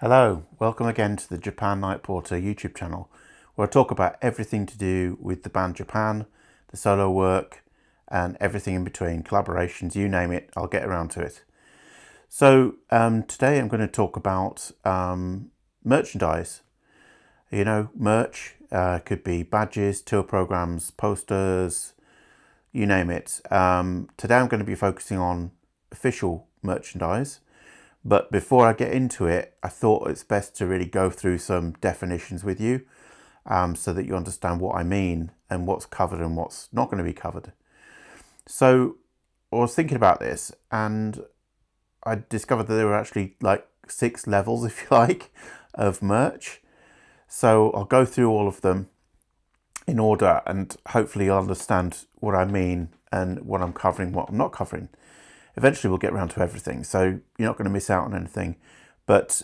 Hello, welcome again to the Japan Night Porter YouTube channel, where I talk about everything to do with the band Japan, the solo work, and everything in between, collaborations, you name it, I'll get around to it. So today I'm going to talk about merchandise. You know, merch could be badges, tour programs, posters, you name it. Today I'm going to be focusing on official merchandise. But before I get into it, I thought it's best to really go through some definitions with you so that you understand what I mean and what's covered and what's not going to be covered. So I was thinking about this and I discovered that there were actually like 6 levels, if you like, of merch. So I'll go through all of them in order and hopefully you'll understand what I mean and what I'm covering, what I'm not covering. Eventually we'll get around to everything, so you're not going to miss out on anything. But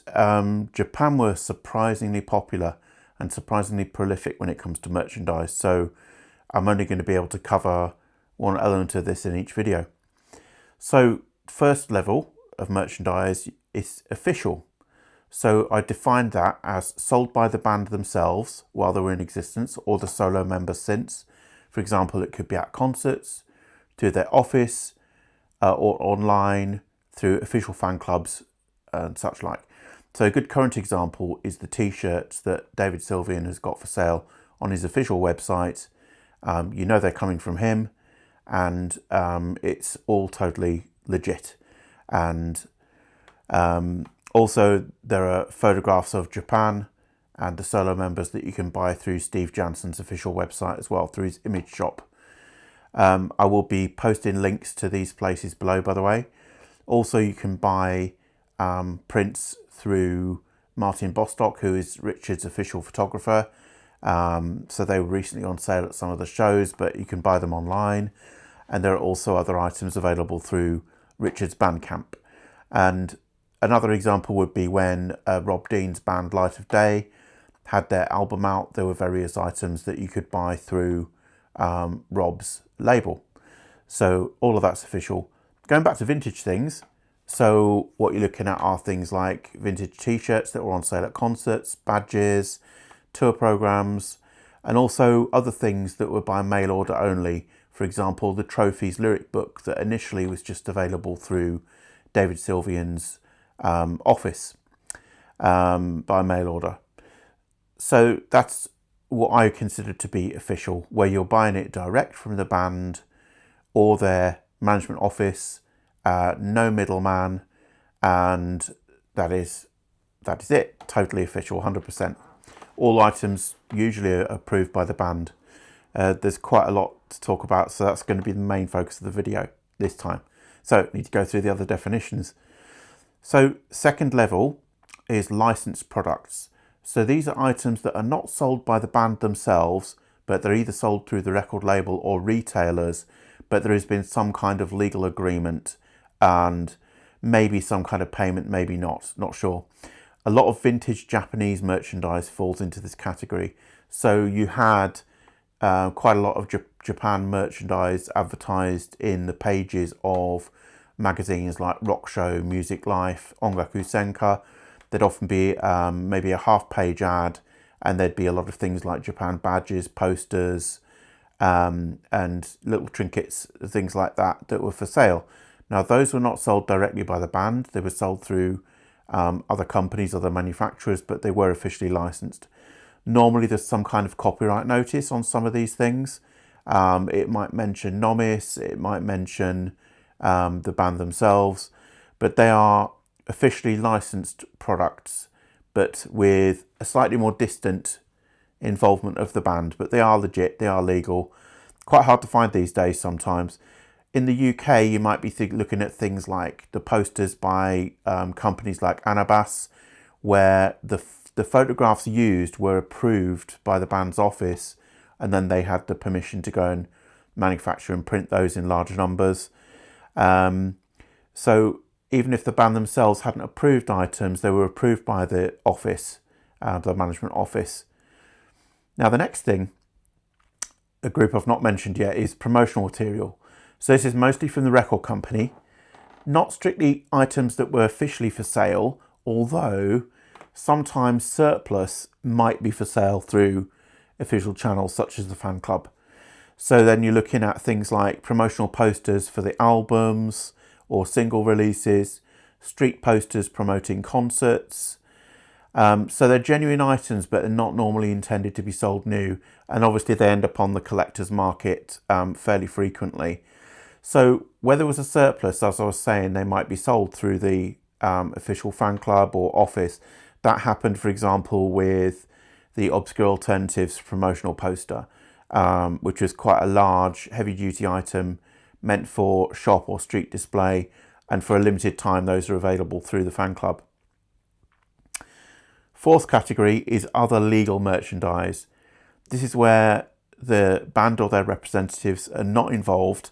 Japan were surprisingly popular and surprisingly prolific when it comes to merchandise, so I'm only going to be able to cover one element of this in each video. So first level of merchandise is official. So I defined that as sold by the band themselves while they were in existence or the solo members since. For example, it could be at concerts, to their office, or online through official fan clubs and such like. So a good current example is the t-shirts that David Sylvian has got for sale on his official website. You know they're coming from him and it's all totally legit. And also there are photographs of Japan and the solo members that you can buy through Steve Jansen's official website as well, through his image shop. I will be posting links to these places below, by the way. Also, you can buy prints through Martin Bostock, who is Richard's official photographer. So they were recently on sale at some of the shows, but you can buy them online. And there are also other items available through Richard's Bandcamp. And another example would be when Rob Dean's band Light of Day had their album out. There were various items that you could buy through Rob's label. So all of that's official. Going back to vintage things, so what you're looking at are things like vintage t-shirts that were on sale at concerts, badges, tour programs, and also other things that were by mail order only. For example, the Trophies lyric book that initially was just available through David Sylvian's office by mail order. So that's what I consider to be official, where you're buying it direct from the band or their management office, no middleman, and that is it, totally official, 100%. All items usually are approved by the band. There's quite a lot to talk about, so that's going to be the main focus of the video this time. So I need to go through the other definitions. So second level is licensed products. So these are items that are not sold by the band themselves, but they're either sold through the record label or retailers, but there has been some kind of legal agreement and maybe some kind of payment, maybe not sure. A lot of vintage Japanese merchandise falls into this category. So you had quite a lot of Japan merchandise advertised in the pages of magazines like Rock Show, Music Life, Ongaku Senka. There'd often be maybe a half-page ad, and there'd be a lot of things like Japan badges, posters, and little trinkets, things like that were for sale. Now, those were not sold directly by the band. They were sold through other companies, other manufacturers, but they were officially licensed. Normally, there's some kind of copyright notice on some of these things. It might mention Nomis, it might mention the band themselves, but they are officially licensed products, but with a slightly more distant involvement of the band, but they are legit, they are legal. Quite hard to find these days sometimes. In the UK, you might be looking at things like the posters by companies like Anabas, where the photographs used were approved by the band's office, and then they had the permission to go and manufacture and print those in large numbers. So even if the band themselves hadn't approved items, they were approved by the office, the management office. Now the next thing, a group I've not mentioned yet, is promotional material. So this is mostly from the record company, not strictly items that were officially for sale, although sometimes surplus might be for sale through official channels such as the fan club. So then you're looking at things like promotional posters for the albums or single releases, street posters promoting concerts. So they're genuine items, but they're not normally intended to be sold new. And obviously they end up on the collector's market fairly frequently. So where there was a surplus, as I was saying, they might be sold through the official fan club or office. That happened, for example, with the Obscure Alternatives promotional poster, which was quite a large, heavy-duty item meant for shop or street display. And for a limited time, those are available through the fan club. Fourth category is other legal merchandise. This is where the band or their representatives are not involved,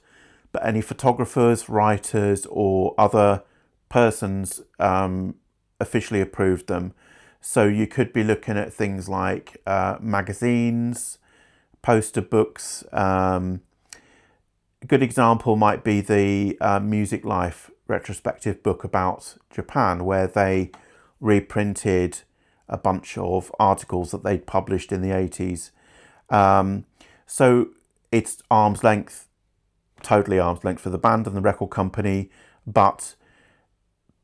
but any photographers, writers, or other persons officially approved them. So you could be looking at things like magazines, poster books. A good example might be the Music Life retrospective book about Japan, where they reprinted a bunch of articles that they'd published in the 80s. So it's arm's length, totally arm's length for the band and the record company, but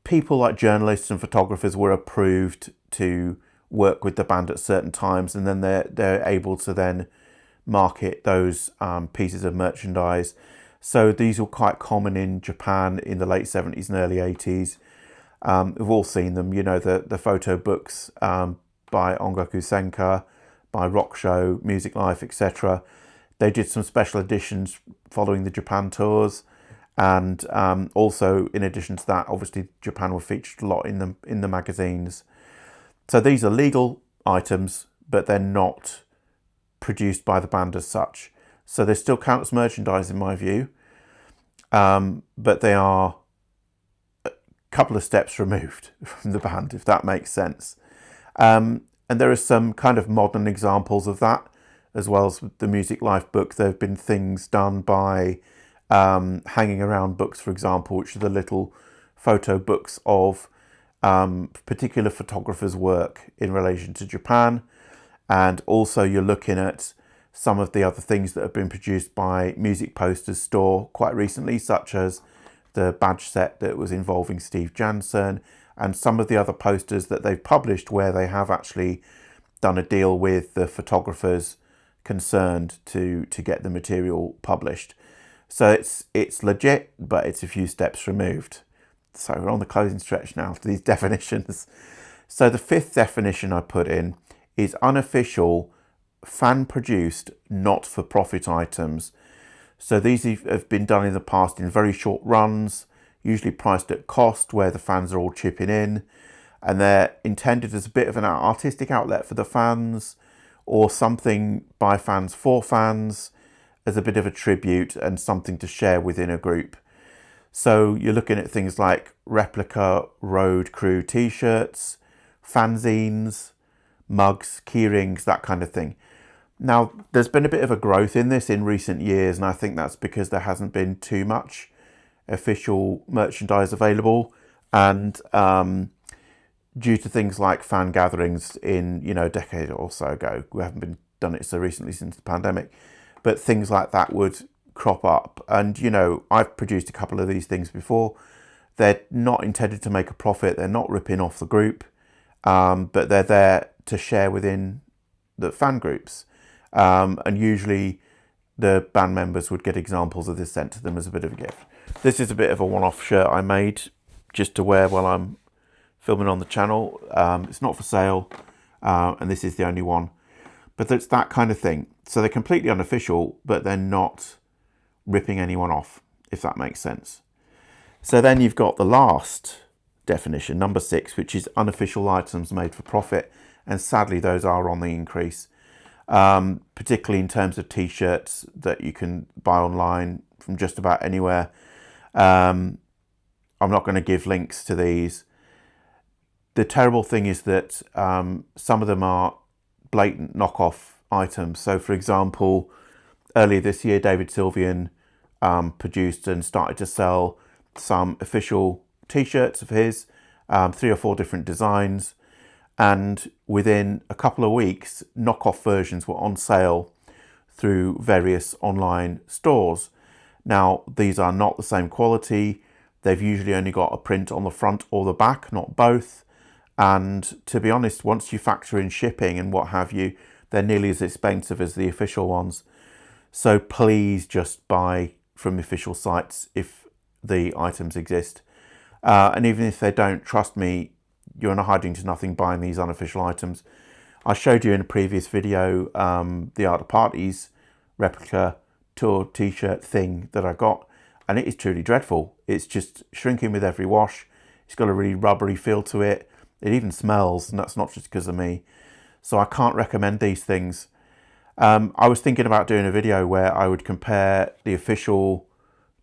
people like journalists and photographers were approved to work with the band at certain times, and then they're able to then market those pieces of merchandise. So these were quite common in Japan in the late 70s and early 80s. We've all seen them, you know, the photo books by Ongaku Senka, by Rock Show, Music Life, etc. They did some special editions following the Japan tours, and also in addition to that, obviously Japan were featured a lot in the magazines. So these are legal items, but they're not produced by the band as such. So they still count as merchandise in my view, but they are couple of steps removed from the band, if that makes sense. And there are some kind of modern examples of that, as well as the Music Life book. There have been things done by hanging around books, for example, which are the little photo books of particular photographers' work in relation to Japan. And also you're looking at some of the other things that have been produced by Musicposters store quite recently, such as the badge set that was involving Steve Jansen, and some of the other posters that they've published where they have actually done a deal with the photographers concerned to get the material published. So it's legit, but it's a few steps removed. So we're on the closing stretch now for these definitions. So the fifth definition I put in is unofficial, fan-produced, not-for-profit items. So these have been done in the past in very short runs, usually priced at cost, where the fans are all chipping in, and they're intended as a bit of an artistic outlet for the fans, or something by fans for fans, as a bit of a tribute and something to share within a group. So you're looking at things like replica road crew t-shirts, fanzines, mugs, keyrings, that kind of thing. Now, there's been a bit of a growth in this in recent years, and I think that's because there hasn't been too much official merchandise available, and due to things like fan gatherings in, you know, a decade or so ago, we haven't been done it so recently since the pandemic, but things like that would crop up. And, you know, I've produced a couple of these things before. They're not intended to make a profit, they're not ripping off the group, but they're there to share within the fan groups. And usually the band members would get examples of this sent to them as a bit of a gift. This is a bit of a one-off shirt I made just to wear while I'm filming on the channel. It's not for sale, and this is the only one. But it's that kind of thing. So they're completely unofficial, but they're not ripping anyone off, if that makes sense. So then you've got the last definition, number 6, which is unofficial items made for profit. And sadly, those are on the increase. Particularly in terms of t-shirts that you can buy online from just about anywhere. I'm not going to give links to these. The terrible thing is that some of them are blatant knockoff items. So for example, earlier this year, David Sylvian produced and started to sell some official t-shirts of his, 3 or 4 different designs. and within a couple of weeks, knockoff versions were on sale through various online stores. Now, these are not the same quality. They've usually only got a print on the front or the back, not both. And to be honest, once you factor in shipping and what have you, they're nearly as expensive as the official ones. So please just buy from official sites if the items exist. And even if they don't, trust me, you're not hiding to nothing buying these unofficial items. I showed you in a previous video the Art of Parties replica tour t-shirt thing that I got, and it is truly dreadful. It's just shrinking with every wash. It's got a really rubbery feel to it. It even smells, and that's not just because of me. So I can't recommend these things. I was thinking about doing a video where I would compare the official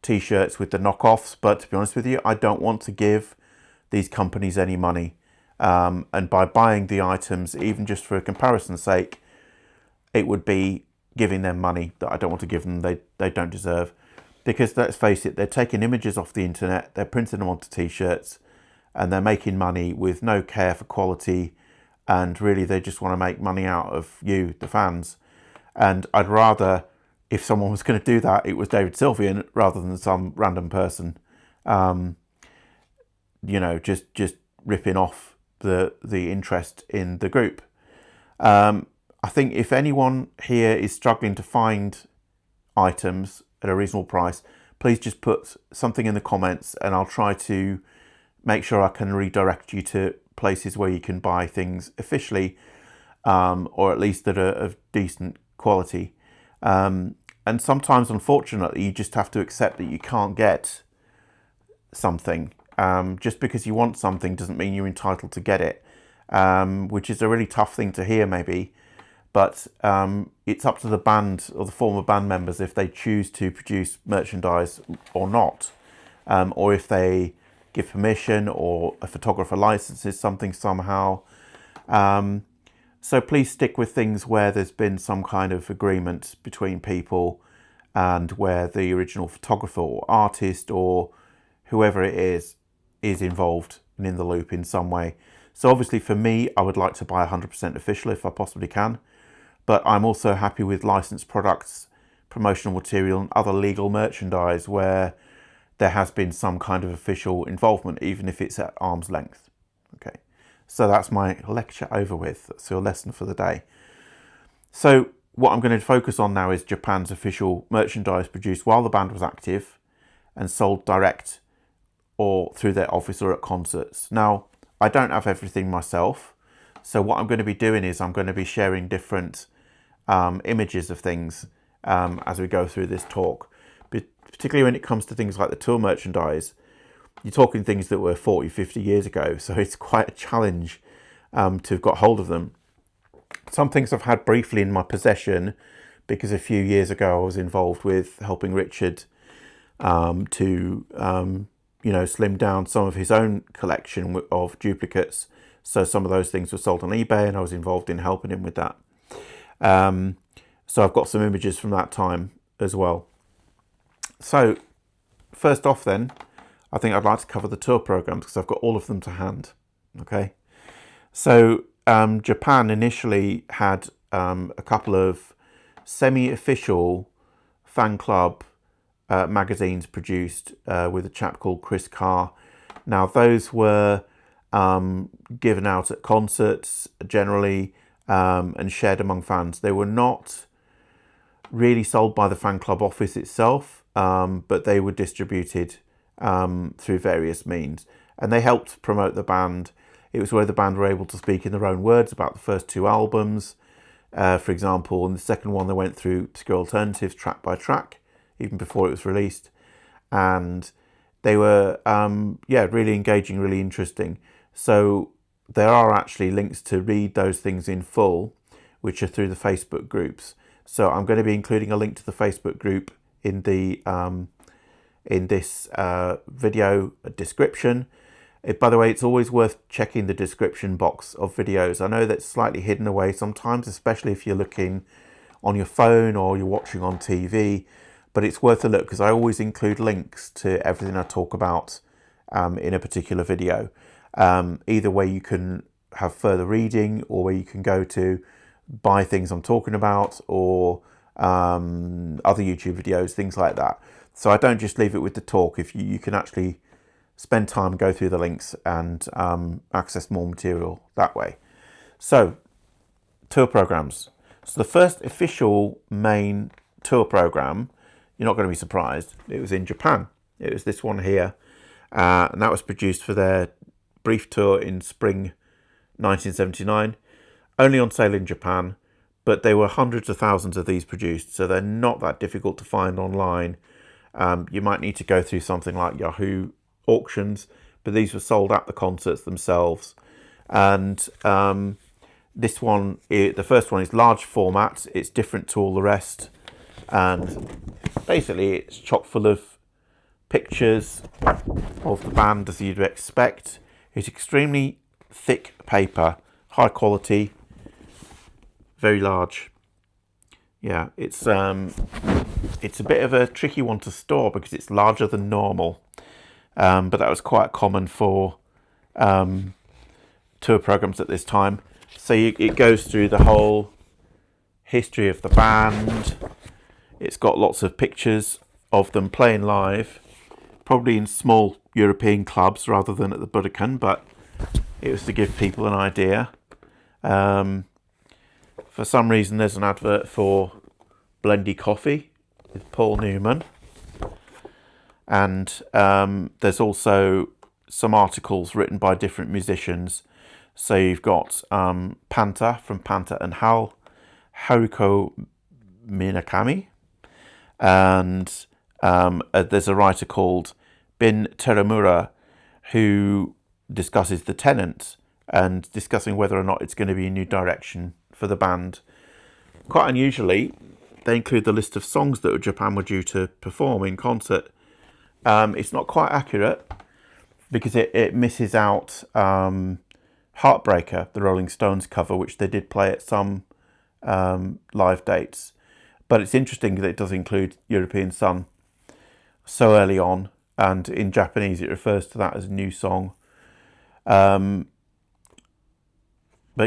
t-shirts with the knockoffs, but to be honest with you, I don't want to give these companies any money. And by buying the items, even just for a comparison's sake, it would be giving them money that I don't want to give them. They don't deserve. Because let's face it, they're taking images off the internet, they're printing them onto t-shirts, and they're making money with no care for quality, and really they just want to make money out of you, the fans. And I'd rather, if someone was going to do that, it was David Sylvian rather than some random person, you know, just ripping off the interest in the group. I think if anyone here is struggling to find items at a reasonable price, please just put something in the comments and I'll try to make sure I can redirect you to places where you can buy things officially, or at least that are of decent quality. And sometimes, unfortunately, you just have to accept that you can't get something. Just because you want something doesn't mean you're entitled to get it, which is a really tough thing to hear maybe. But it's up to the band or the former band members if they choose to produce merchandise or not, or if they give permission or a photographer licenses something somehow. So please stick with things where there's been some kind of agreement between people and where the original photographer or artist or whoever it is involved and in the loop in some way. So obviously for me, I would like to buy 100% official if I possibly can. But I'm also happy with licensed products, promotional material and other legal merchandise where there has been some kind of official involvement, even if it's at arm's length. Okay, so that's my lecture over with. That's your lesson for the day. So what I'm going to focus on now is Japan's official merchandise produced while the band was active and sold direct or through their office or at concerts. Now, I don't have everything myself. So what I'm going to be doing is I'm going to be sharing different images of things as we go through this talk. Particularly when it comes to things like the tour merchandise, you're talking things that were 40, 50 years ago. So it's quite a challenge to have got hold of them. Some things I've had briefly in my possession because a few years ago I was involved with helping Richard to you know, slim down some of his own collection of duplicates. So some of those things were sold on eBay and I was involved in helping him with that. So I've got some images from that time as well. So first off then, I think I'd like to cover the tour programs because I've got all of them to hand. Okay. So Japan initially had a couple of semi-official fan club magazines produced with a chap called Chris Carr. Now those were given out at concerts generally and shared among fans. They were not really sold by the fan club office itself, but they were distributed through various means, and they helped promote the band. It was where the band were able to speak in their own words about the first two albums. For example, in the second one they went through Obscure Alternatives track by track, even before it was released, and they were really engaging, really interesting. So there are actually links to read those things in full, which are through the Facebook groups. So I'm going to be including a link to the Facebook group in the in this video description. By the way, it's always worth checking the description box of videos. I know that's slightly hidden away sometimes, especially if you're looking on your phone or you're watching on TV, but it's worth a look because I always include links to everything I talk about in a particular video. Either way, you can have further reading, or where you can go to buy things I'm talking about, or other YouTube videos, things like that. So I don't just leave it with the talk. If you can actually spend time, go through the links, and access more material that way. So, tour programs. So the first official main tour program, you're not going to be surprised, it was in Japan. It was this one here, and that was produced for their brief tour in spring 1979, only on sale in Japan, but there were hundreds of thousands of these produced, so they're not that difficult to find online. You might need to go through something like Yahoo auctions, but these were sold at the concerts themselves. And this one, the first one, is large format. It's different to all the rest, and basically it's chock full of pictures of the band as you'd expect. It's extremely thick paper, high quality, very large. Yeah, it's a bit of a tricky one to store because it's larger than normal, but that was quite common for tour programs at this time. So it goes through the whole history of the band. It's got lots of pictures of them playing live, probably in small European clubs rather than at the Budokan, but it was to give people an idea. For some reason, there's an advert for Blendy Coffee with Paul Newman. And there's also some articles written by different musicians. So you've got Panta from Panta and Hal, Haruko Minakami, and there's a writer called Bin Teramura who discusses The Tenant and discussing whether or not it's going to be a new direction for the band. Quite unusually, they include the list of songs that Japan were due to perform in concert. It's not quite accurate because it misses out Heartbreaker, the Rolling Stones cover, which they did play at some live dates. But it's interesting that it does include European Sun so early on, and in Japanese it refers to that as a new song. But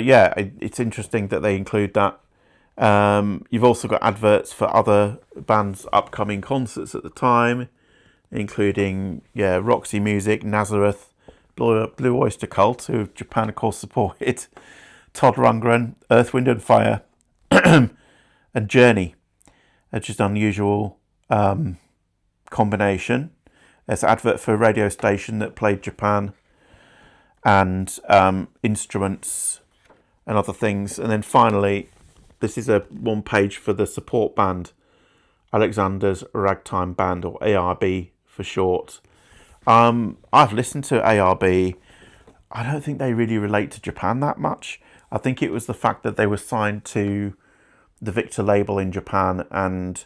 yeah, it's interesting that they include that. You've also got adverts for other bands' upcoming concerts at the time, including Roxy Music, Nazareth, Blue Oyster Cult, who Japan of course supported, Todd Rundgren, Earth, Wind and Fire, and Journey. It's just an unusual combination. There's an advert for a radio station that played Japan, and instruments and other things. And then finally, this is a one page for the support band, Alexander's Ragtime Band, or ARB for short. I've listened to ARB. I don't think they really relate to Japan that much. I think it was the fact that they were signed to the Victor label in Japan, and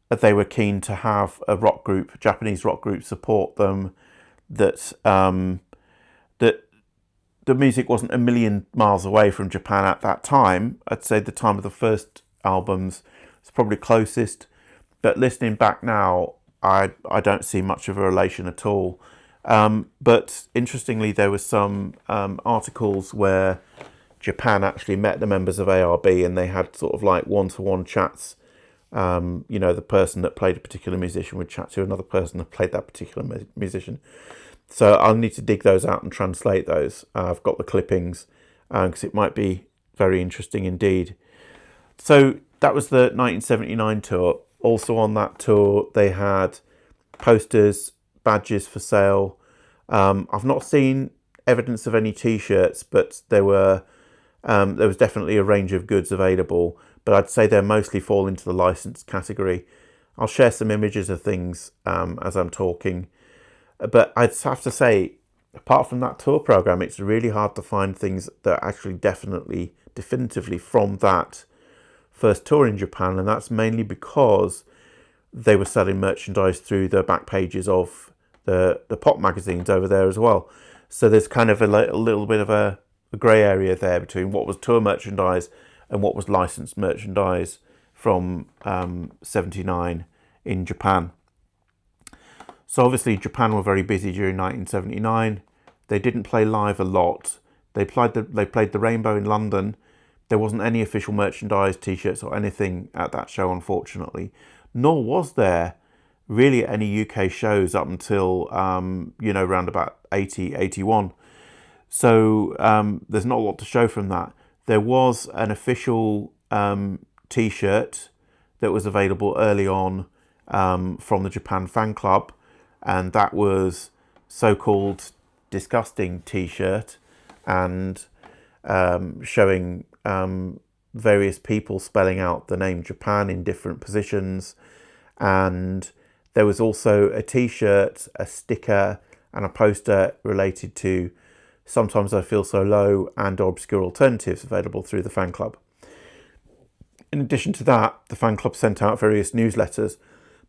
they were keen to have a rock group, Japanese rock group, support them. That the music wasn't a million miles away from Japan at that time. I'd say the time of the first albums is probably closest, but listening back now, I don't see much of a relation at all. But interestingly, there were some articles where Japan actually met the members of ARB, and they had sort of like one-to-one chats. The person that played a particular musician would chat to another person that played that particular musician. So I'll need to dig those out and translate those. I've got the clippings because it might be very interesting indeed. So that was the 1979 tour. Also on that tour, they had posters, badges for sale. I've not seen evidence of any T-shirts, but there was definitely a range of goods available. But I'd say they mostly fall into the licensed category. I'll share some images of things as I'm talking. But I'd have to say, apart from that tour program, it's really hard to find things that are actually definitively from that first tour in Japan, and that's mainly because they were selling merchandise through the back pages of the pop magazines over there as well. So there's kind of a little bit of a grey area there between what was tour merchandise and what was licensed merchandise from 79 in Japan. So obviously Japan were very busy during 1979. They didn't play live a lot. They played the Rainbow in London. There wasn't any official merchandise, t-shirts or anything at that show, unfortunately. Nor was there really any UK shows up until, you know, around about 80, 81. So there's not a lot to show from that. There was an official t-shirt that was available early on from the Japan fan club, and that was so-called disgusting t-shirt, and showing various people spelling out the name Japan in different positions. And there was also a t-shirt, a sticker and a poster related to Sometimes I Feel So Low and Obscure Alternatives available through the fan club. In addition to that, the fan club sent out various newsletters,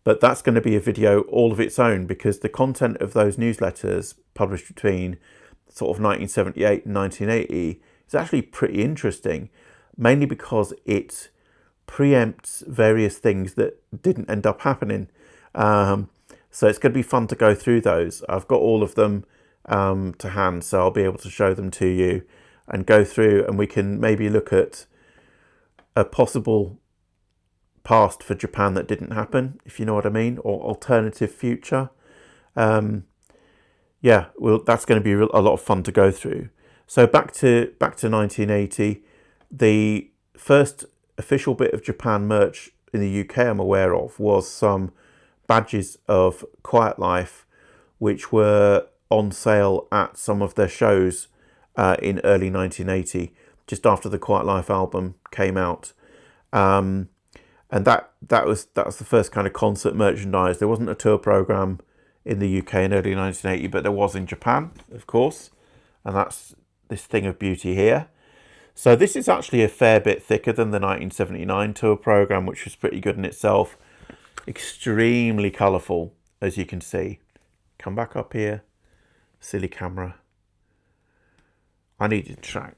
but that's going to be a video all of its own, because the content of those newsletters published between sort of 1978 and 1980 is actually pretty interesting, mainly because it preempts various things that didn't end up happening. So it's going to be fun to go through those. I've got all of them to hand, so I'll be able to show them to you and go through, and we can maybe look at a possible past for Japan that didn't happen, if you know what I mean, or alternative future. Yeah, well, that's going to be a lot of fun to go through. So back to 1980, the first official bit of Japan merch in the UK I'm aware of was some badges of Quiet Life, which were on sale at some of their shows in early 1980, just after the Quiet Life album came out. And that was the first kind of concert merchandise. There wasn't a tour program in the UK in early 1980, but there was in Japan, of course, and that's this thing of beauty here. So this is actually a fair bit thicker than the 1979 tour program, which was pretty good in itself. Extremely colourful, as you can see. Come back up here, silly camera. I need to track.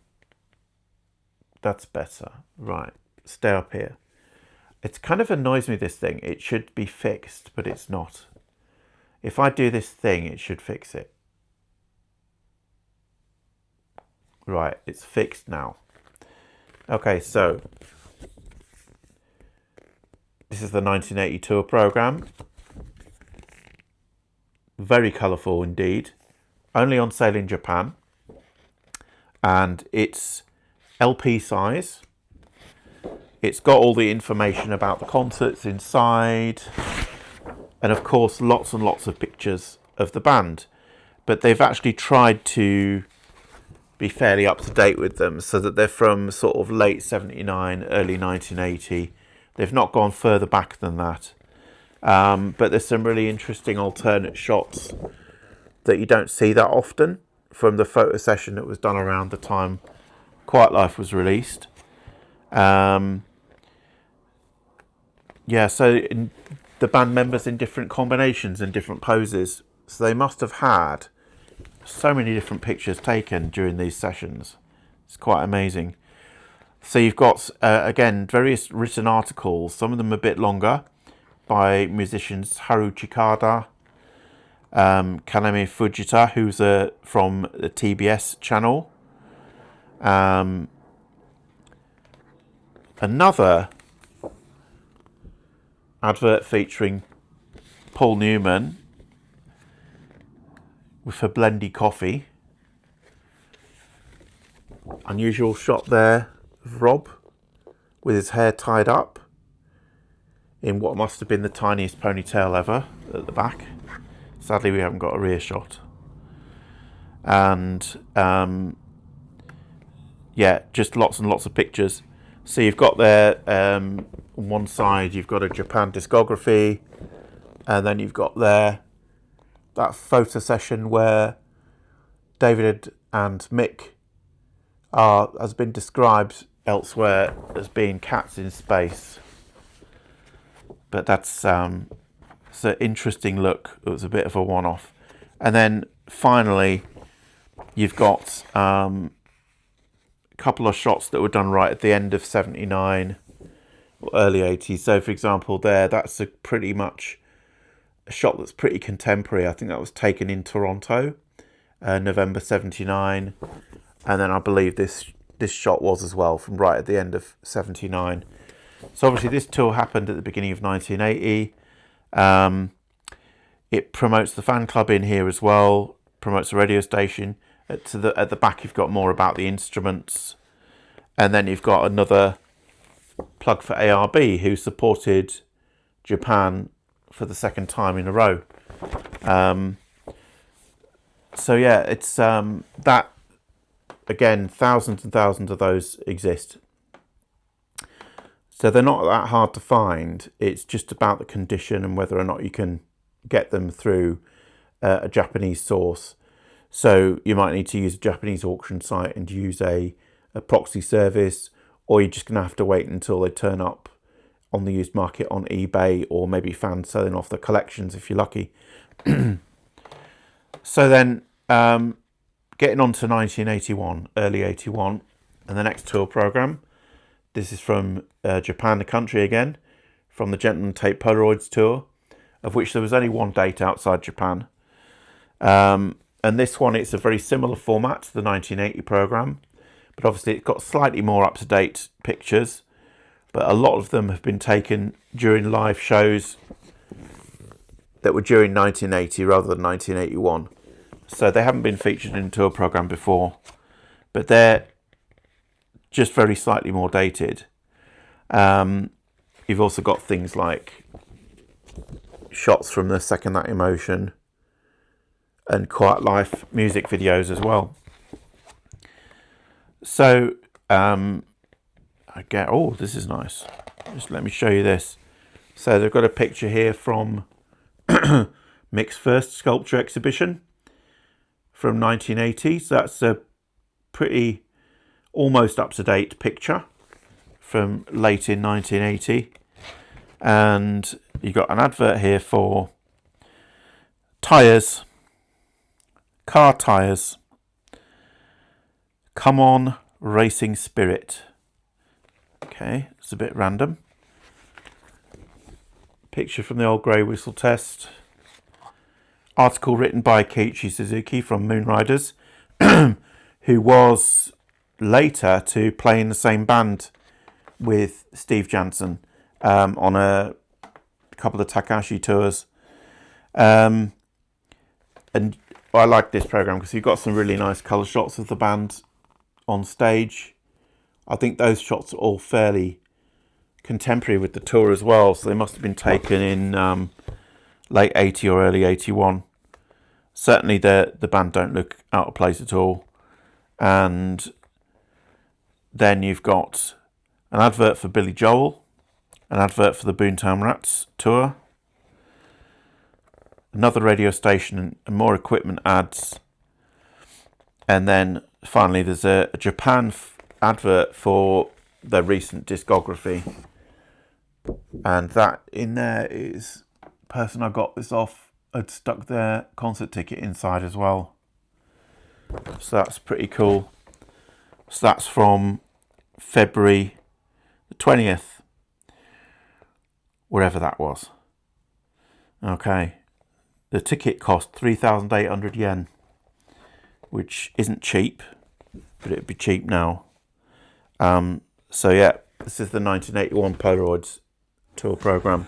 That's better. Right, stay up here. It kind of annoys me, this thing. It should be fixed, but it's not. If I do this thing, it should fix it. Right, it's fixed now. Okay, so this is the 1980 tour program. Very colourful indeed. Only on sale in Japan. And it's LP size. It's got all the information about the concerts inside. And of course, lots and lots of pictures of the band. But they've actually tried to be fairly up to date with them, so that they're from sort of late 79, early 1980. They've not gone further back than that. But there's some really interesting alternate shots that you don't see that often from the photo session that was done around the time Quiet Life was released. Yeah, so the band members in different combinations and different poses. So they must have had so many different pictures taken during these sessions. It's quite amazing. So you've got, again, various written articles, some of them a bit longer, by musicians Haru Chikada, Kaname Fujita, who's from the TBS channel. Another advert featuring Paul Newman with her blendy coffee. Unusual shot there of Rob with his hair tied up in what must have been the tiniest ponytail ever at the back. Sadly, we haven't got a rear shot. And yeah, just lots and lots of pictures. So you've got there, on one side, you've got a Japan discography, and then you've got there that photo session where David and Mick has been described elsewhere as being cats in space. But that's it's an interesting look. It was a bit of a one-off. And then finally, you've got a couple of shots that were done right at the end of 79 or early 80s. So for example there, that's pretty much a shot that's pretty contemporary. I think that was taken in Toronto, November 79. and then I believe this shot was as well, from right at the end of 79. So obviously this tour happened at the beginning of 1980. It promotes the fan club in here as well, promotes the radio station. At the back you've got more about the instruments, and then you've got another plug for ARB, who supported Japan for the second time in a row. So yeah, it's that, again, thousands and thousands of those exist. So they're not that hard to find. It's just about the condition and whether or not you can get them through a Japanese source. So you might need to use a Japanese auction site and use a proxy service, or you're just going to have to wait until they turn up on the used market on eBay, or maybe fans selling off the collections if you're lucky. So then getting on to 1981, early 81, and the next tour program. This is from Japan, the country again, from the Gentleman Tape Polaroids tour, of which there was only one date outside Japan. And this one, it's a very similar format to the 1980 program, but obviously it's got slightly more up-to-date pictures, but a lot of them have been taken during live shows that were during 1980 rather than 1981. So they haven't been featured in a tour program before, but they're just very slightly more dated. You've also got things like shots from the Second That Emotion and Quiet Life music videos as well. So oh, this is nice. Just let me show you this. So they've got a picture here from Mick's first sculpture exhibition from 1980. So that's a pretty almost up-to-date picture from late in 1980. And you've got an advert here for tyres, car tyres. Come on, racing spirit. Okay, it's a bit random. Picture from the old grey whistle test. Article written by Keiichi Suzuki from Moonriders, who was later to play in the same band with Steve Jansen on a couple of Takahashi tours. And I like this program because you've got some really nice colour shots of the band on stage. I think those shots are all fairly contemporary with the tour as well, so they must have been taken in late 80 or early 81. Certainly the band don't look out of place at all. And then you've got an advert for Billy Joel, an advert for the Boomtown Rats tour, another radio station and more equipment ads, and then finally there's a Japan advert for their recent discography, and that in there is the person I got this off had stuck their concert ticket inside as well, so that's pretty cool. So that's from February the 20th, wherever that was. Okay, the ticket cost 3,800 yen, which isn't cheap, but it'd be cheap now. So yeah, this is the 1981 Polaroids tour program.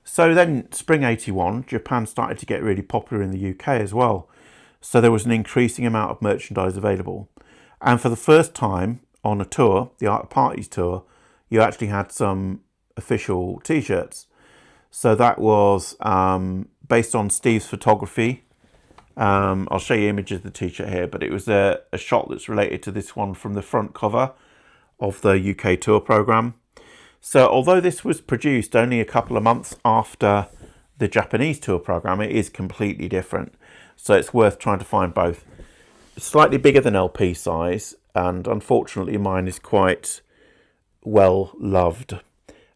So then, spring 81, Japan started to get really popular in the UK as well. So there was an increasing amount of merchandise available. And for the first time on a tour, the Art of Parties tour, you actually had some official t-shirts. So that was based on Steve's photography. I'll show you images of the t-shirt here, but it was a shot that's related to this one from the front cover of the UK tour programme. So although this was produced only a couple of months after the Japanese tour programme, it is completely different. So it's worth trying to find both. It's slightly bigger than LP size, and unfortunately mine is quite well loved.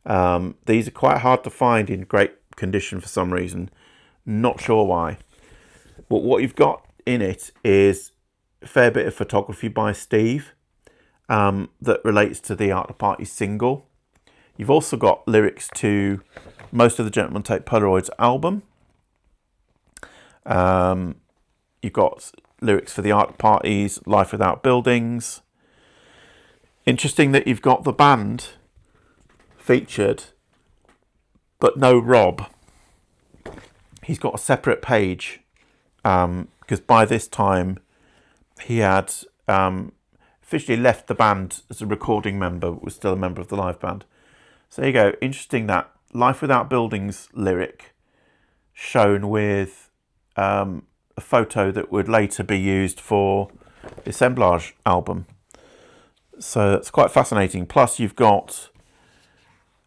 These are quite hard to find in great condition for some reason. Not sure why. But what you've got in it is a fair bit of photography by Steve that relates to the Art of Party single. You've also got lyrics to most of the Gentleman Take Polaroids album. You've got lyrics for the Art of Parties, Life Without Buildings. Interesting that you've got the band featured, but no Rob. He's got a separate page because by this time he had officially left the band as a recording member, but was still a member of the live band. So there you go. Interesting that Life Without Buildings lyric shown with a photo that would later be used for the Assemblage album. So it's quite fascinating. Plus you've got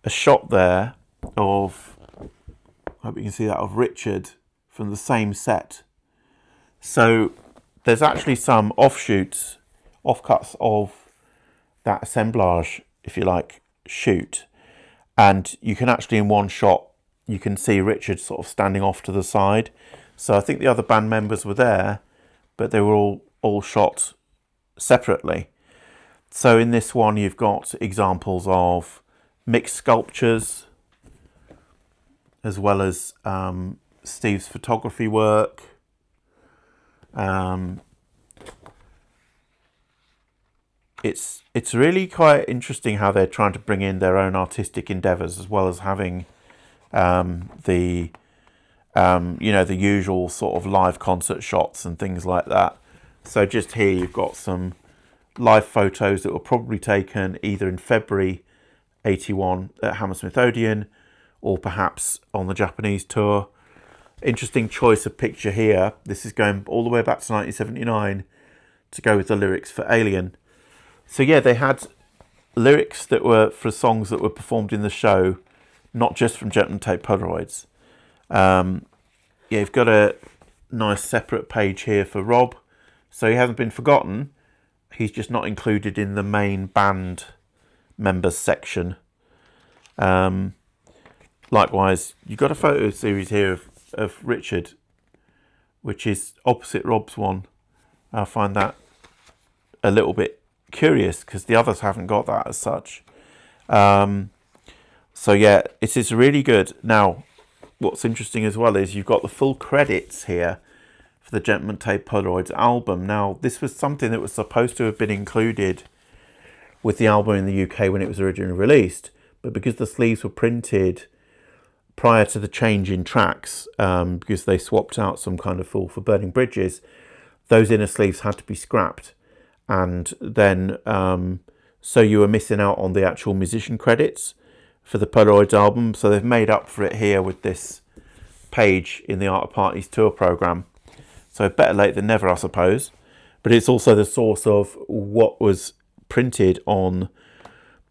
a shot there of, I hope you can see that, of Richard from the same set. So there's actually some offcuts of that assemblage, if you like, shoot. And you can actually, in one shot, you can see Richard sort of standing off to the side. So I think the other band members were there, but they were all shot separately. So in this one, you've got examples of mixed sculptures, as well as Steve's photography work. It's really quite interesting how they're trying to bring in their own artistic endeavours, as well as having the usual sort of live concert shots and things like that. So just here you've got some live photos that were probably taken either in February 81 at Hammersmith Odeon, or perhaps on the Japanese tour. Interesting choice of picture here. This is going all the way back to 1979 to go with the lyrics for Alien. So yeah, they had lyrics that were for songs that were performed in the show, not just from Gentleman Take Polaroids. You've got a nice separate page here for Rob. So he hasn't been forgotten. He's just not included in the main band members section. Likewise, you've got a photo series here of Richard, which is opposite Rob's one. I find that a little bit curious because the others haven't got that as such. So yeah, it is really good. Now, what's interesting as well is you've got the full credits here for the Gentleman Take Polaroids album. Now, this was something that was supposed to have been included with the album in the UK when it was originally released, but because the sleeves were printed prior to the change in tracks, because they swapped out some kind of Fool for Burning Bridges, those inner sleeves had to be scrapped. And then, so you were missing out on the actual musician credits for the Polaroids album. So they've made up for it here with this page in the Art of Parties tour programme. So better late than never, I suppose. But it's also the source of what was printed on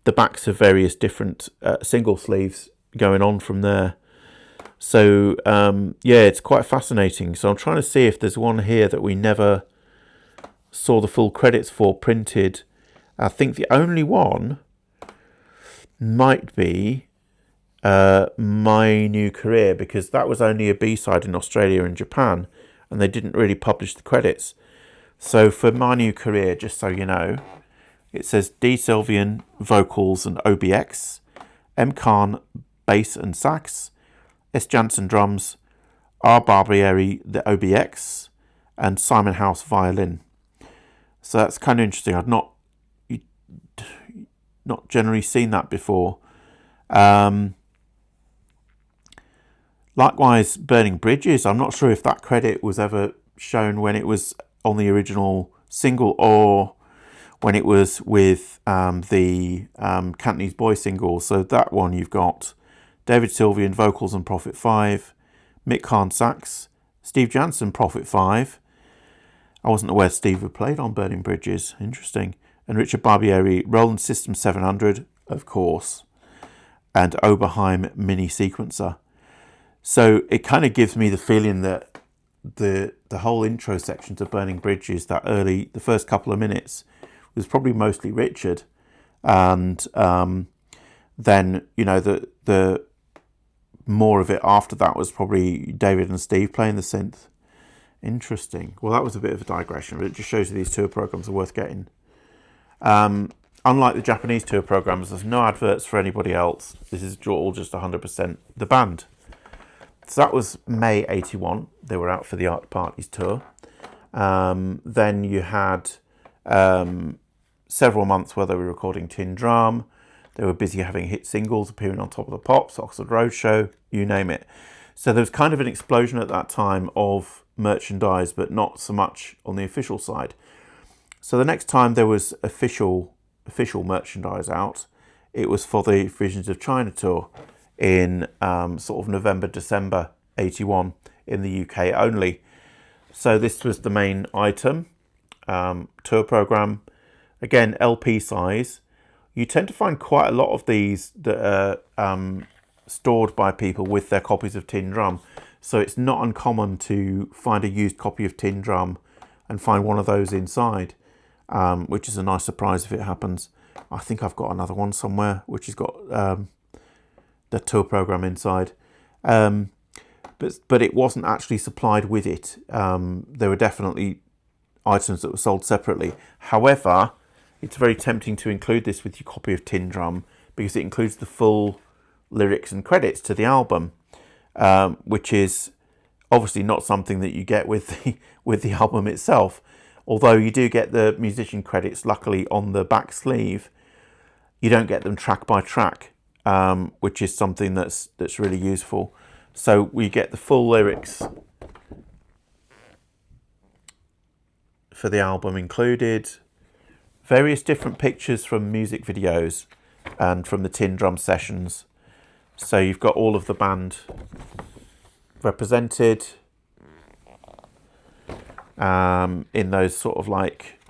the backs of various different single sleeves going on from there. So yeah, it's quite fascinating. So I'm trying to see if there's one here that we never saw the full credits for printed. I think the only one might be My New Career, because that was only a B-side in Australia and Japan, and they didn't really publish the credits. So for My New Career, just so you know, it says D. Sylvian, vocals and OBX, M. Karn, bass and sax, S. Jansen, drums, R. Barbieri, the OBX, and Simon House, violin. So that's kind of interesting. I've not generally seen that before. Likewise, Burning Bridges. I'm not sure if that credit was ever shown when it was on the original single or when it was with the Cantonese Boy single. So that one you've got David Sylvian, vocals and Prophet 5, Mick Karn, sax, Steve Jansen, Prophet 5. I wasn't aware Steve had played on Burning Bridges. Interesting. And Richard Barbieri, Roland System 700, of course, and Oberheim mini sequencer. So it kind of gives me the feeling that the whole intro section to Burning Bridges, the first couple of minutes, was probably mostly Richard, and then the more of it after that was probably David and Steve playing the synth. Interesting. Well, that was a bit of a digression, but it just shows you these tour programs are worth getting. Unlike the Japanese tour programs, there's no adverts for anybody else. This is all just 100% the band. So that was May 81. They were out for the Art Parties tour. Then you had several months where they were recording Tin Drum. They were busy having hit singles appearing on Top of the Pops, Oxford Roadshow, you name it. So there was kind of an explosion at that time of merchandise, but not so much on the official side. So the next time there was official merchandise out, it was for the Visions of China tour in sort of November, December 81 in the UK only. So this was the main item, tour program. Again, LP size. You tend to find quite a lot of these that are stored by people with their copies of Tin Drum. So it's not uncommon to find a used copy of Tin Drum and find one of those inside, which is a nice surprise if it happens. I think I've got another one somewhere which has got the tour program inside. But it wasn't actually supplied with it. There were definitely items that were sold separately. However, it's very tempting to include this with your copy of Tin Drum because it includes the full lyrics and credits to the album, which is obviously not something that you get with the album itself. Although you do get the musician credits, luckily, on the back sleeve, you don't get them track by track, which is something that's really useful. So we get the full lyrics for the album included, various different pictures from music videos and from the Tin Drum sessions. So you've got all of the band represented in those sort of like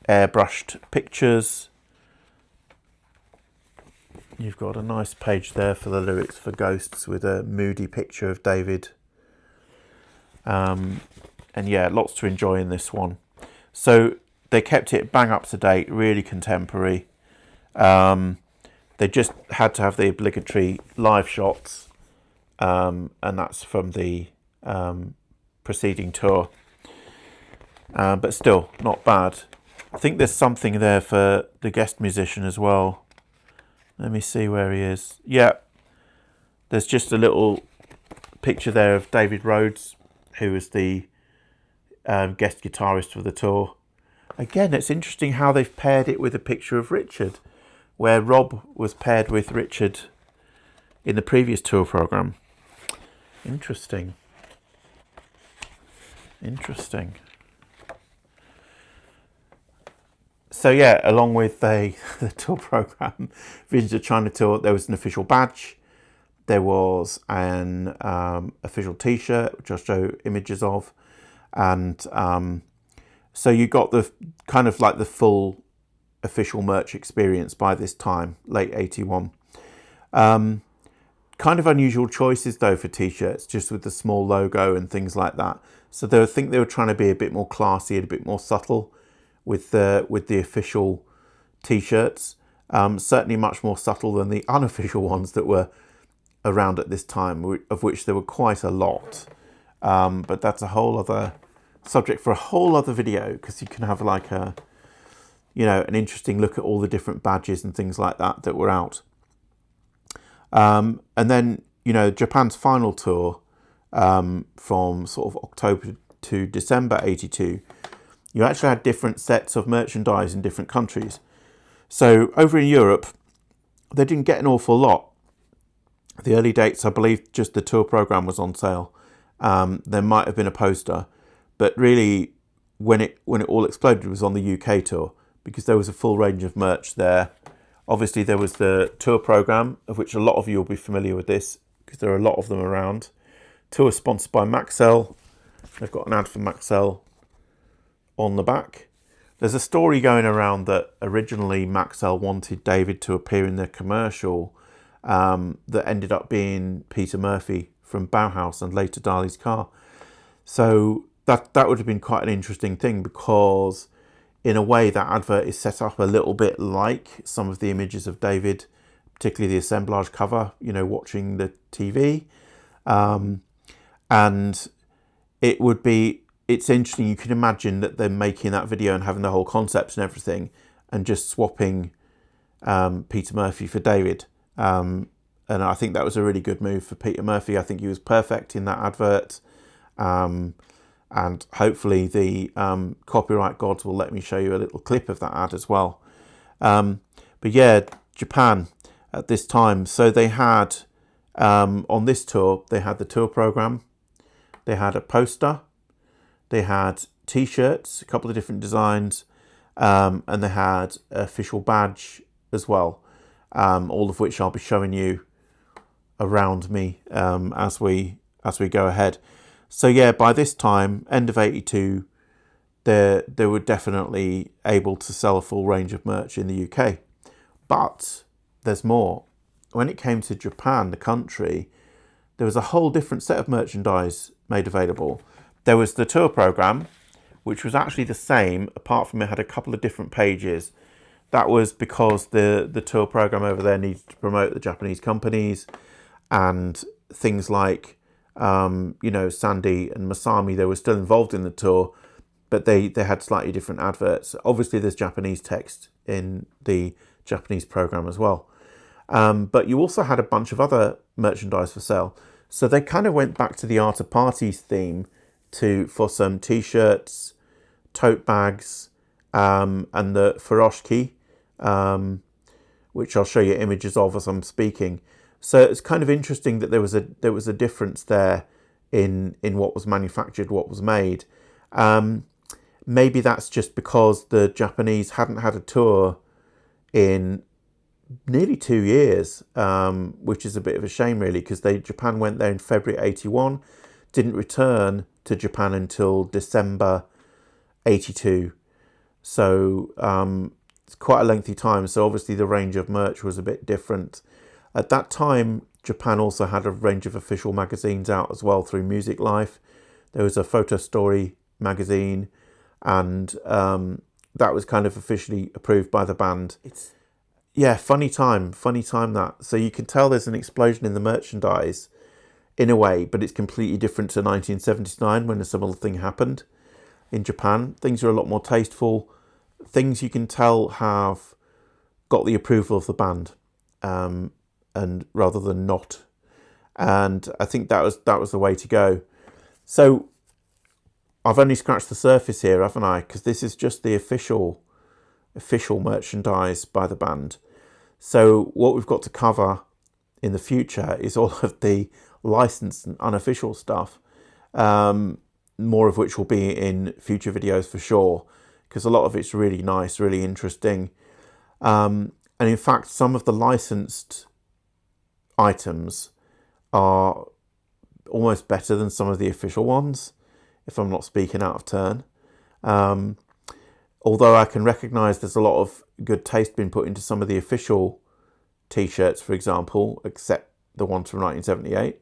airbrushed pictures. You've got a nice page there for the lyrics for Ghosts with a moody picture of David. And yeah, lots to enjoy in this one. So they kept it bang up to date, really contemporary. They just had to have the obligatory live shots, and that's from the preceding tour. But still, not bad. I think there's something there for the guest musician as well. Let me see where he is. Yeah, there's just a little picture there of David Rhodes, who was the guest guitarist for the tour. Again, it's interesting how they've paired it with a picture of Richard, where Rob was paired with Richard in the previous tour program. Interesting. So yeah, along with the tour program, Visions of China tour, there was an official badge. There was an official T-shirt, which I'll show images of, and so you got the kind of like the full official merch experience by this time, late 81. Kind of unusual choices though for T-shirts, just with the small logo and things like that. So I think they were trying to be a bit more classy and a bit more subtle with the official T-shirts. Certainly much more subtle than the unofficial ones that were around at this time, of which there were quite a lot. But that's a whole other subject for a whole other video, because you can have like an interesting look at all the different badges and things like that were out. And then, Japan's final tour, from sort of October to December 82, you actually had different sets of merchandise in different countries. So over in Europe, they didn't get an awful lot. The early dates, I believe, just the tour program was on sale. There might have been a poster, but really, when it all exploded, it was on the UK tour, because there was a full range of merch there. Obviously, there was the tour program, of which a lot of you will be familiar with this, because there are a lot of them around. Tour sponsored by Maxell. They've got an ad for Maxell on the back. There's a story going around that originally Maxell wanted David to appear in their commercial, that ended up being Peter Murphy from Bauhaus and later Dali's Car. So that would have been quite an interesting thing, because in a way that advert is set up a little bit like some of the images of David, particularly the assemblage cover, watching the TV. And it's interesting. You can imagine that they're making that video and having the whole concept and everything, and just swapping Peter Murphy for David. And I think that was a really good move for Peter Murphy. I think he was perfect in that advert. And hopefully the copyright gods will let me show you a little clip of that ad as well. But yeah, Japan at this time. So they had, on this tour, they had the tour program, they had a poster, they had t-shirts, a couple of different designs, and they had an official badge as well, all of which I'll be showing you around me as we go ahead. So yeah, by this time, end of 82, they were definitely able to sell a full range of merch in the UK. But there's more. When it came to Japan, the country, there was a whole different set of merchandise made available. There was the tour program, which was actually the same, apart from it had a couple of different pages. That was because the tour program over there needed to promote the Japanese companies, and things like, you know, Sandy and Masami, they were still involved in the tour, but they had slightly different adverts. Obviously, there's Japanese text in the Japanese program as well. But you also had a bunch of other merchandise for sale. So they kind of went back to the Art of Parties theme for some t-shirts, tote bags, and the furoshiki, which I'll show you images of as I'm speaking. So it's kind of interesting that there was a difference there in what was manufactured, what was made. Maybe that's just because the Japanese hadn't had a tour in nearly 2 years, which is a bit of a shame really, because Japan went there in February 81, didn't return to Japan until December 82. So it's quite a lengthy time. So obviously the range of merch was a bit different. At that time, Japan also had a range of official magazines out as well through Music Life. There was a Photo Story magazine, and that was kind of officially approved by the band. Yeah, funny time that. So you can tell there's an explosion in the merchandise in a way, but it's completely different to 1979 when a similar thing happened in Japan. Things are a lot more tasteful. Things you can tell have got the approval of the band, and rather than not. And I think that was the way to go. So I've only scratched the surface here, haven't I? Because this is just the official merchandise by the band. So what we've got to cover in the future is all of the licensed and unofficial stuff, more of which will be in future videos for sure, because a lot of it's really nice, really interesting. And in fact, some of the licensed items are almost better than some of the official ones, if I'm not speaking out of turn. Although I can recognise there's a lot of good taste being put into some of the official t-shirts, for example, except the ones from 1978.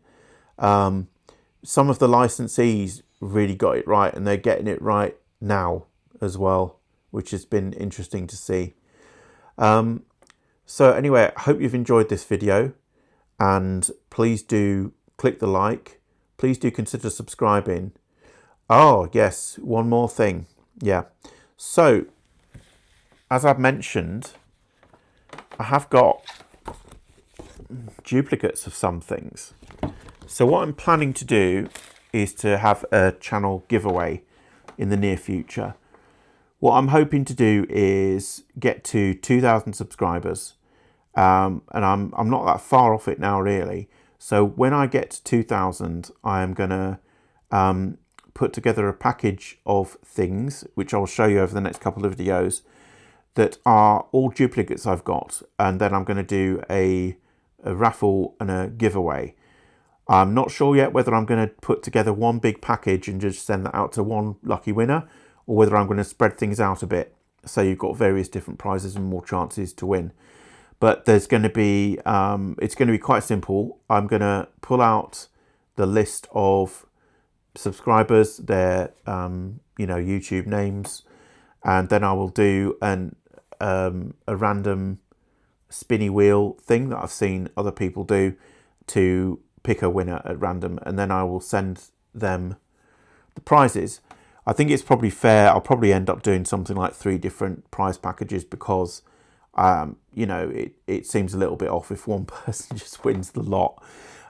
Some of the licensees really got it right, and they're getting it right now as well, which has been interesting to see. So anyway, I hope you've enjoyed this video, and please do click the like. Please do consider subscribing. Oh yes, one more thing. Yeah. So, as I've mentioned, I have got duplicates of some things. So what I'm planning to do is to have a channel giveaway in the near future. What I'm hoping to do is get to 2,000 subscribers, and I'm not that far off it now really. So when I get to 2,000, I am going to put together a package of things, which I'll show you over the next couple of videos, that are all duplicates I've got, and then I'm going to do a raffle and a giveaway. I'm not sure yet whether I'm going to put together one big package and just send that out to one lucky winner, or whether I'm going to spread things out a bit so you've got various different prizes and more chances to win. But there's going to be it's going to be quite simple. I'm going to pull out the list of subscribers, their you know, YouTube names, and then I will do a random spinny wheel thing that I've seen other people do to pick a winner at random, and then I will send them the prizes, I think it's probably fair. I'll probably end up doing something like 3 different prize packages because, you know, it seems a little bit off if one person just wins the lot.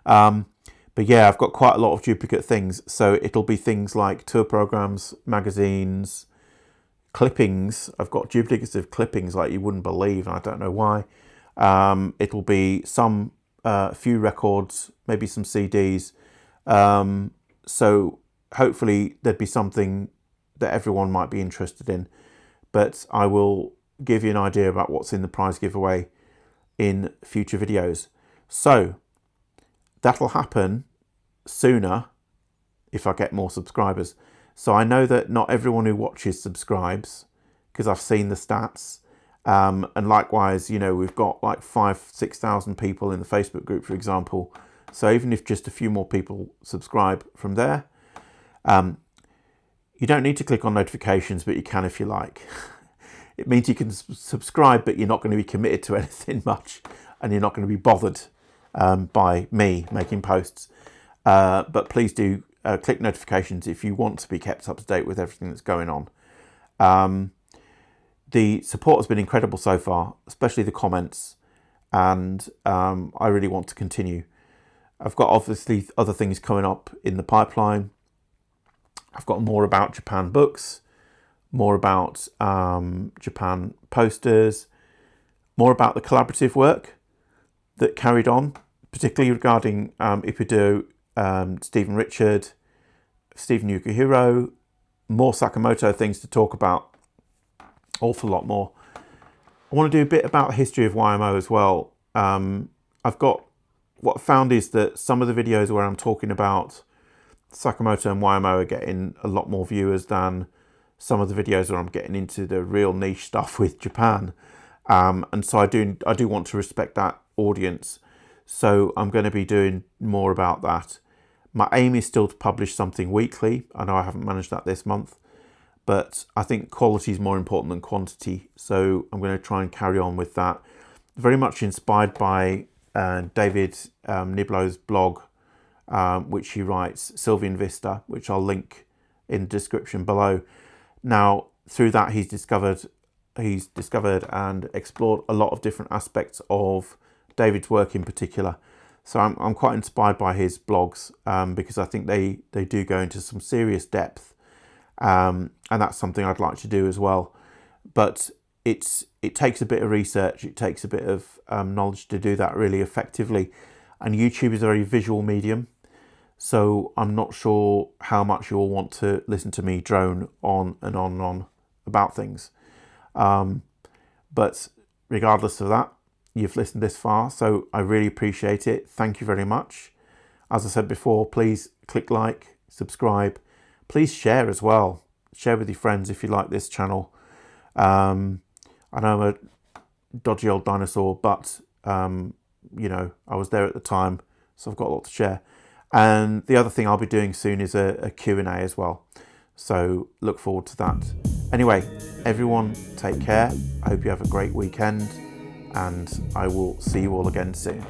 But yeah, I've got quite a lot of duplicate things. So it'll be things like tour programs, magazines, clippings. I've got duplicates of clippings like you wouldn't believe, and I don't know why. It'll be some few records, maybe some CDs. So hopefully there'd be something that everyone might be interested in. But I will give you an idea about what's in the prize giveaway in future videos. So that'll happen sooner if I get more subscribers. So I know that not everyone who watches subscribes, because I've seen the stats. And likewise, you know, we've got like 5,000-6,000 people in the Facebook group, for example. So even if just a few more people subscribe from there, you don't need to click on notifications, but you can if you like. It means you can subscribe, but you're not going to be committed to anything much, and you're not going to be bothered by me making posts. But please do click notifications if you want to be kept up to date with everything that's going on. The support has been incredible so far, especially the comments, and I really want to continue. I've got obviously other things coming up in the pipeline. I've got more about Japan books, more about Japan posters, more about the collaborative work that carried on, particularly regarding Ippudo, Stephen Richard, Stephen Yukihiro, more Sakamoto things to talk about, awful lot more. I want to do a bit about the history of YMO as well. I've got, what I found is that some of the videos where I'm talking about Sakamoto and YMO are getting a lot more viewers than some of the videos where I'm getting into the real niche stuff with Japan. And so I do want to respect that audience. So I'm going to be doing more about that. My aim is still to publish something weekly. I know I haven't managed that this month, but I think quality is more important than quantity. So I'm going to try and carry on with that. Very much inspired by David Niblow's blog, which he writes, Sylvian Vista, which I'll link in the description below. Now, through that, he's discovered and explored a lot of different aspects of David's work in particular. So I'm quite inspired by his blogs because I think they do go into some serious depth, and that's something I'd like to do as well. But it takes a bit of research, it takes a bit of knowledge to do that really effectively. And YouTube is a very visual medium, so I'm not sure how much you'll want to listen to me drone on and on and on about things. But regardless of that, you've listened this far, so I really appreciate it. Thank you very much. As I said before, please click like, subscribe. Please share as well. Share with your friends if you like this channel. I know I'm a dodgy old dinosaur, but you know, I was there at the time, so I've got a lot to share. And the other thing I'll be doing soon is a Q&A as well. So look forward to that. Anyway, everyone take care. I hope you have a great weekend, and I will see you all again soon.